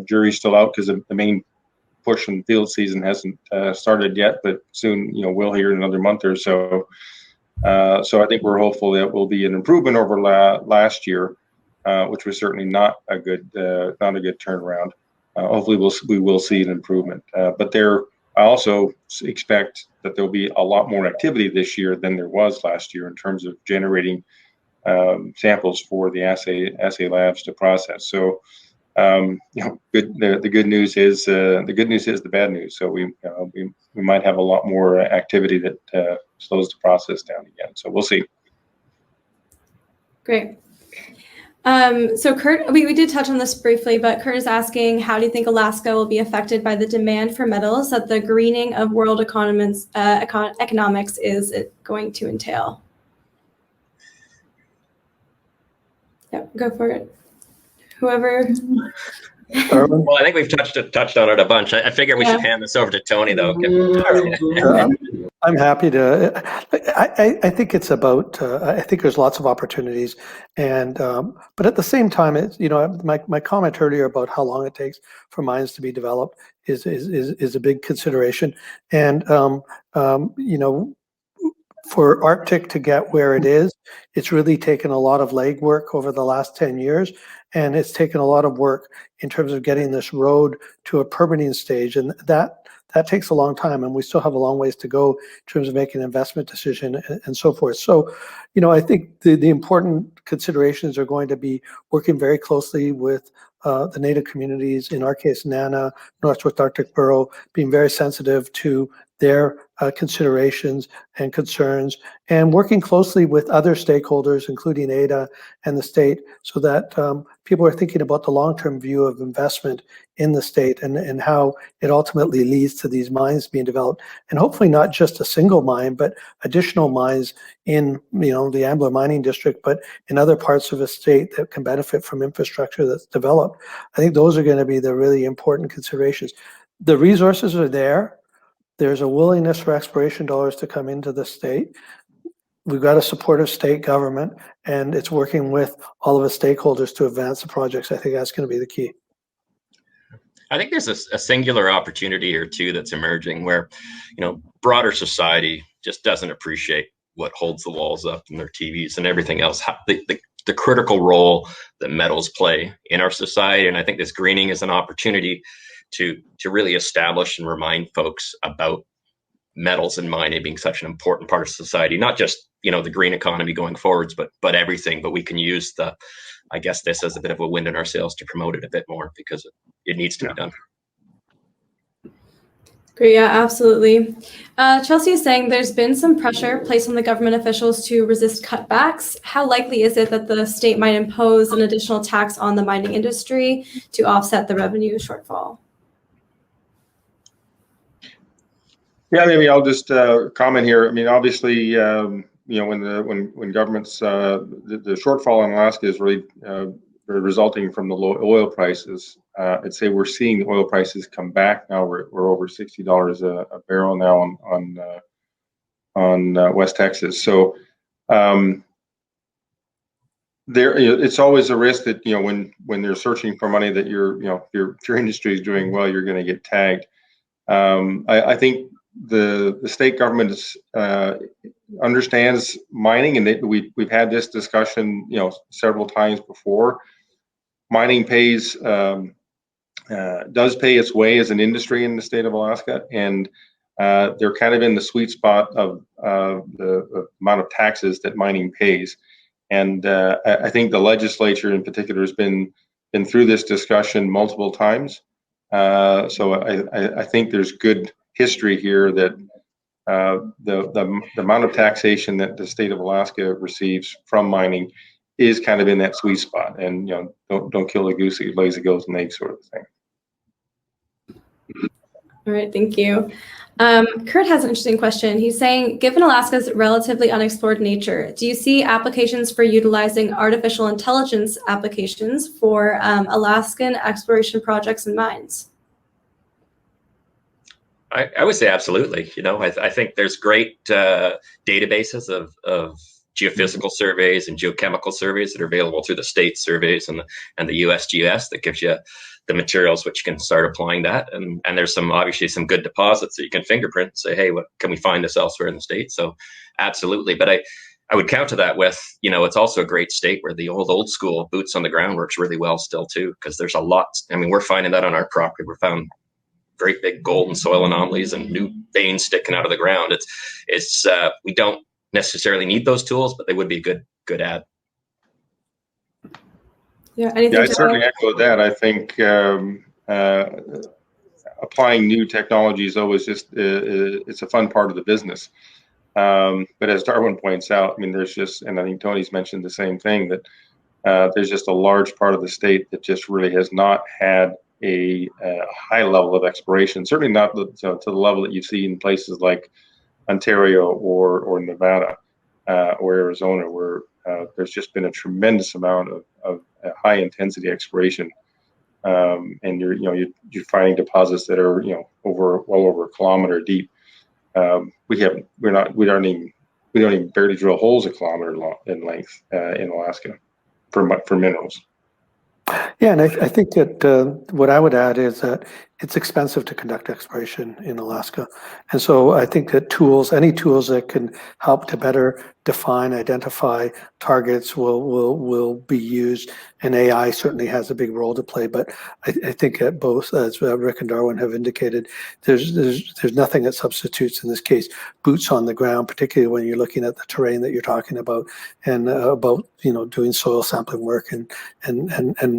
jury's still out because the main push in field season hasn't started yet, but soon, we'll hear in another month or so. So I think we're hopeful that will be an improvement over last year, which was certainly not a good turnaround. Hopefully we will see an improvement. But I also expect that there'll be a lot more activity this year than there was last year in terms of generating samples for the assay labs to process. So the good news is the bad news. So we might have a lot more activity that slows the process down again. So we'll see. Great. So Kurt, we did touch on this briefly, but Kurt is asking, how do you think Alaska will be affected by the demand for metals that the greening of world economics is going to entail? Yeah, go for it. Whoever. Well, I think we've touched on it a bunch. I figure we should hand this over to Tony, though. I'm happy to. I think it's about. I think there's lots of opportunities, and but at the same time, it's my comment earlier about how long it takes for mines to be developed is a big consideration, and for Arctic to get where it is, it's really taken a lot of legwork over the last 10 years, and it's taken a lot of work in terms of getting this road to a permitting stage, and that takes a long time, and we still have a long ways to go in terms of making an investment decision and so forth. So, I think the important considerations are going to be working very closely with the native communities, in our case, NANA, Northwest Arctic Borough, being very sensitive to their considerations and concerns, and working closely with other stakeholders, including ADA and the state, so that people are thinking about the long-term view of investment in the state and how it ultimately leads to these mines being developed. And hopefully not just a single mine, but additional mines in the Ambler Mining District, but in other parts of the state that can benefit from infrastructure that's developed. I think those are going to be the really important considerations. The resources are there. There's a willingness for exploration dollars to come into the state. We've got a supportive state government, and it's working with all of the stakeholders to advance the projects. I think that's going to be the key. I think there's a singular opportunity here too that's emerging where, broader society just doesn't appreciate what holds the walls up in their TVs and everything else, the critical role that metals play in our society. And I think this greening is an opportunity to really establish and remind folks about metals and mining being such an important part of society, not just, the green economy going forwards, but everything. But we can use this as a bit of a wind in our sails to promote it a bit more, because it needs to be done. Great, yeah, absolutely. Chelsea is saying there's been some pressure placed on the government officials to resist cutbacks. How likely is it that the state might impose an additional tax on the mining industry to offset the revenue shortfall? Yeah, maybe I'll just comment here. I mean, obviously, when governments, the shortfall in Alaska is really resulting from the low oil prices. I'd say we're seeing the oil prices come back now. We're over $60 a barrel now on West Texas. So it's always a risk that when they're searching for money that if your industry is doing well, you're going to get tagged. I think the state government understands mining, and we've had this discussion several times before. Mining does pay its way as an industry in the state of Alaska, and they're kind of in the sweet spot of the amount of taxes that mining pays. And I think the legislature in particular has been through this discussion multiple times. So I think there's good history here that the amount of taxation that the state of Alaska receives from mining is kind of in that sweet spot, and don't kill the goose that lays the golden egg sort of thing. All right, thank you. Kurt has an interesting question. He's saying, given Alaska's relatively unexplored nature, do you see applications for utilizing artificial intelligence applications for Alaskan exploration projects and mines? I would say absolutely. I think there's great databases of geophysical surveys and geochemical surveys that are available through the state surveys and the USGS that gives you the materials which you can start applying that. And there's obviously some good deposits that you can fingerprint and say, hey, what can we find this elsewhere in the state? So absolutely. But I would counter that with, it's also a great state where the old school boots on the ground works really well still too, because there's a lot. I mean, we're finding that on our property. We're found great big gold and soil anomalies and new veins sticking out of the ground. It's we don't necessarily need those tools, but they would be a good add. Yeah, I certainly echo that. I think applying new technology is always just it's a fun part of the business. But as Darwin points out, I mean, and I think Tony's mentioned the same thing, that there's just a large part of the state that just really has not had a high level of exploration, certainly not to the level that you see in places like Ontario or Nevada or Arizona, where there's just been a tremendous amount of high intensity exploration, and you're finding deposits that are well over a kilometer deep. We don't even barely drill holes a kilometer long in length in Alaska for minerals. Yeah, and I think that what I would add is that it's expensive to conduct exploration in Alaska. And so I think that any tools that can help to better define, identify targets will be used. And AI certainly has a big role to play. But I think that both, as Rick and Darwin have indicated, there's nothing that substitutes, in this case, boots on the ground, particularly when you're looking at the terrain that you're talking about, and about doing soil sampling work and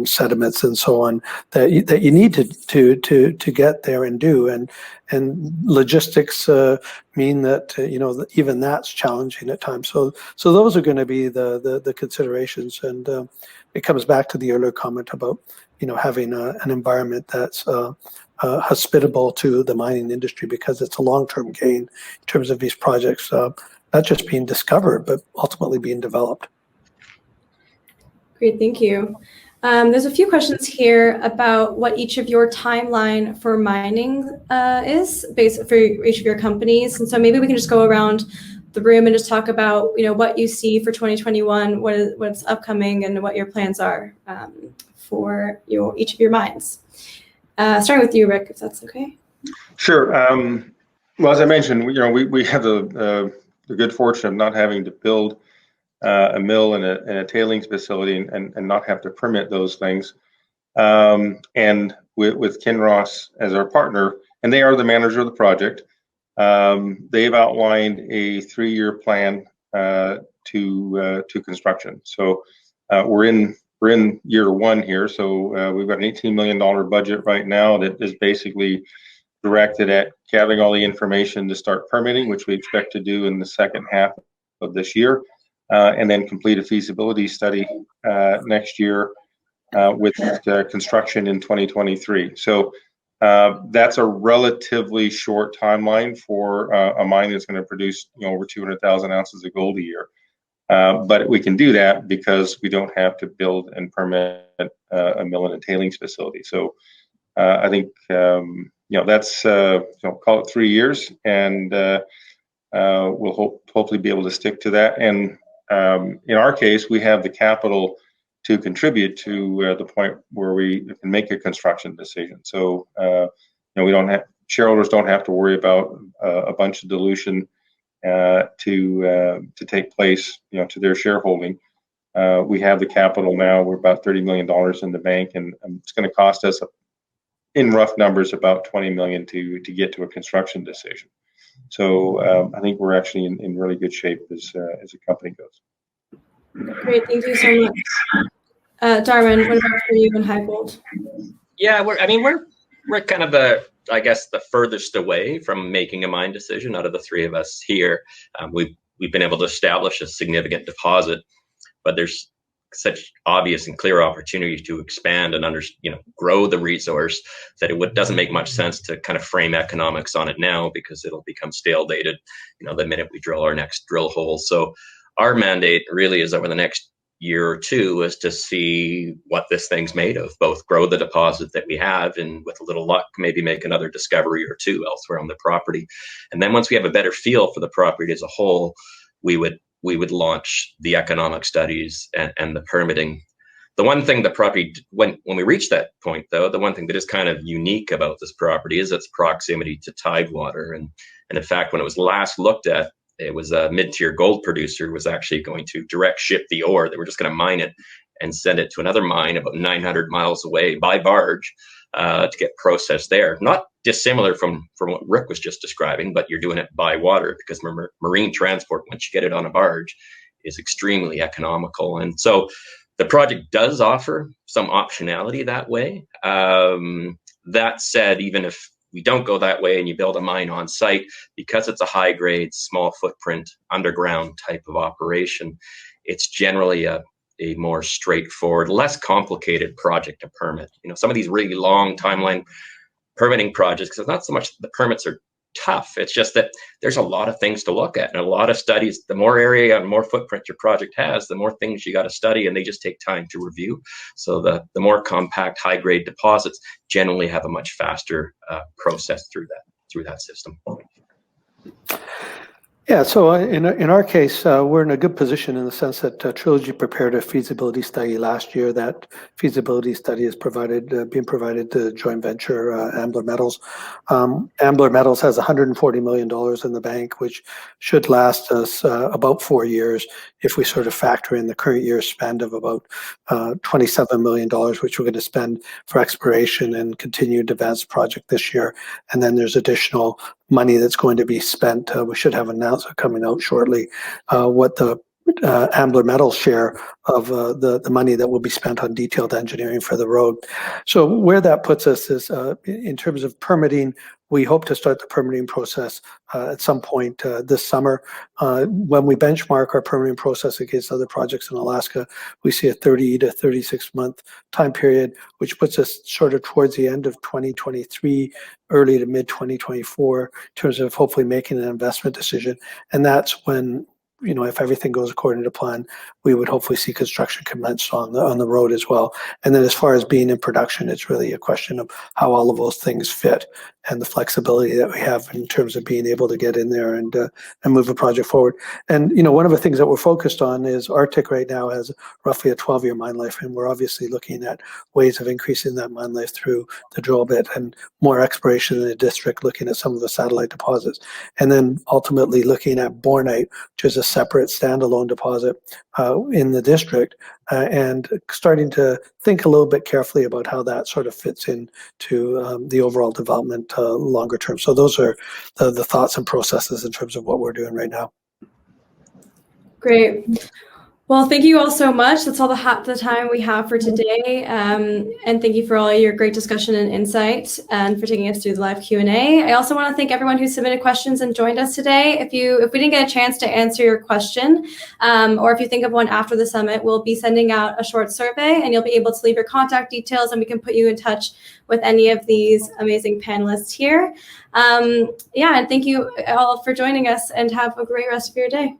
sediments and so on, that you need to to get there and do, and logistics mean that even that's challenging at times. So those are going to be the considerations, and it comes back to the earlier comment about having an environment that's hospitable to the mining industry, because it's a long-term gain in terms of these projects not just being discovered but ultimately being developed. Great, thank you. There's a few questions here about what each of your timeline for mining is based for each of your companies, and so maybe we can just go around the room and just talk about what you see for 2021, what's upcoming, and what your plans are for each of your mines. Starting with you, Rick, if that's okay. Sure. Well, as I mentioned, we have the good fortune of not having to build a mill and a tailings facility and not have to permit those things. And with Kinross as our partner, and they are the manager of the project, they've outlined a 3-year plan to construction. So we're in year 1 here. So we've got an $18 million budget right now that is basically directed at gathering all the information to start permitting, which we expect to do in the second half of this year. And then complete a feasibility study next year with construction in 2023. So that's a relatively short timeline for a mine that's going to produce over 200,000 ounces of gold a year. But we can do that because we don't have to build and permit a mill and a tailings facility. So I think that's call it 3 years, and we'll hopefully be able to stick to that. And in our case, we have the capital to contribute to the point where we can make a construction decision. So shareholders don't have to worry about a bunch of dilution to take place, to their shareholding. We have the capital now. We're about $30 million in the bank, and it's going to cost us, in rough numbers, about $20 million to get to a construction decision. So I think we're actually in really good shape as a company goes. Great, thank you so much. Darwin, what about for you and HighGold? Yeah, we're kind of the furthest away from making a mine decision out of the 3 of us here. We've been able to establish a significant deposit, but there's such obvious and clear opportunity to expand and grow the resource that it doesn't make much sense to kind of frame economics on it now, because it'll become stale dated the minute we drill our next drill hole. So our mandate really is over the next year or 2 is to see what this thing's made of, both grow the deposit that we have, and with a little luck maybe make another discovery or 2 elsewhere on the property. And then once we have a better feel for the property as a whole, we would launch the economic studies and the permitting. The one thing the property, when we reach that point though, the one thing that is kind of unique about this property is its proximity to tidewater. And in fact, when it was last looked at, it was a mid-tier gold producer was actually going to direct ship the ore. They were just going to mine it and send it to another mine about 900 miles away by barge to get processed there. Not dissimilar from what Rick was just describing, but you're doing it by water, because marine transport, once you get it on a barge, is extremely economical. And so the project does offer some optionality that way. That said, even if we don't go that way and you build a mine on site, because it's a high grade, small footprint, underground type of operation, it's generally a more straightforward, less complicated project to permit. Some of these really long timeline permitting projects, because it's not so much the permits are tough, it's just that there's a lot of things to look at and a lot of studies. The more area and more footprint your project has, the more things you got to study, and they just take time to review. So the more compact, high grade deposits generally have a much faster process through that system. Yeah, so in our case, we're in a good position in the sense that Trilogy prepared a feasibility study last year. That feasibility study is being provided to joint venture Ambler Metals. Ambler Metals has $140 million in the bank, which should last us about 4 years if we sort of factor in the current year's spend of about $27 million, which we're going to spend for exploration and continued advanced project this year. And then there's additional money that's going to be spent. We should have an announcement coming out shortly what the Ambler Metals' share of the money that will be spent on detailed engineering for the road. So where that puts us is in terms of permitting, we hope to start the permitting process at some point this summer. When we benchmark our permitting process against other projects in Alaska, we see a 30 to 36 month time period, which puts us sort of towards the end of 2023, early to mid 2024, in terms of hopefully making an investment decision. And that's when, you know, if everything goes according to plan, we would hopefully see construction commenced on the road as well. And then as far as being in production, it's really a question of how all of those things fit and the flexibility that we have in terms of being able to get in there and move a project forward. And, you know, one of the things that we're focused on is Arctic right now has roughly a 12-year mine life, and we're obviously looking at ways of increasing that mine life through the drill bit and more exploration in the district, looking at some of the satellite deposits, and then ultimately looking at bornite, which is a separate standalone deposit in the district, and starting to think a little bit carefully about how that sort of fits into the overall development longer term. So those are the thoughts and processes in terms of what we're doing right now. Great. Well, thank you all so much. That's all the time we have for today. And thank you for all your great discussion and insight and for taking us through the live Q&A. I also want to thank everyone who submitted questions and joined us today. If we didn't get a chance to answer your question, or if you think of one after the summit, we'll be sending out a short survey and you'll be able to leave your contact details and we can put you in touch with any of these amazing panelists here. And thank you all for joining us and have a great rest of your day.